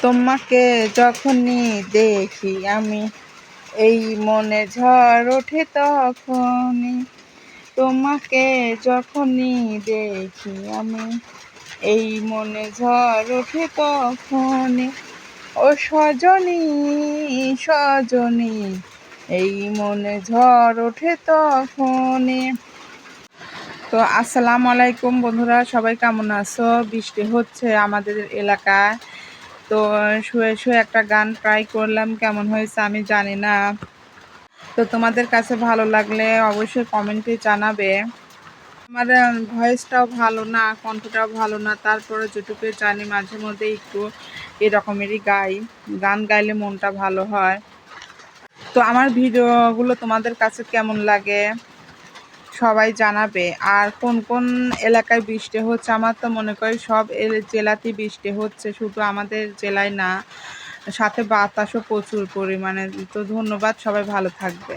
তোমাকে যখনই দেখি আমি, এই মনে ঝড় ওঠে তখনই। তোমাকে যখনই দেখি আমি, এই মনে ঝড় ওঠে তখনই। ও সজনী সজনী, এই মনে ঝড় ওঠে তখনই। তো আসসালামু আলাইকুম বন্ধুরা, সবাই কেমন আছো? বৃষ্টি হচ্ছে আমাদের এলাকায়। তো শুয়ে শুয়ে একটা গান ট্রাই করলাম, কেমন হয়েছে আমি জানি না। তো তোমাদের কাছে ভালো লাগলে অবশ্যই কমেন্টে জানাবে। আমার ভয়েসটাও ভালো না, কণ্ঠটাও ভালো না, তারপরে যেটুকু জানি মাঝে মধ্যে একটু এরকমেরই গাই। গান গাইলে মনটা ভালো হয়। তো আমার ভিডিওগুলো তোমাদের কাছে কেমন লাগে সবাই জানাবে। আর কোন কোন এলাকায় বৃষ্টি হচ্ছে, আমার তো মনে করি সব জেলাতেই বৃষ্টি হচ্ছে, শুধু আমাদের জেলায় না, সাথে বাতাসও প্রচুর পরিমাণে। তো ধন্যবাদ, সবাই ভালো থাকবে।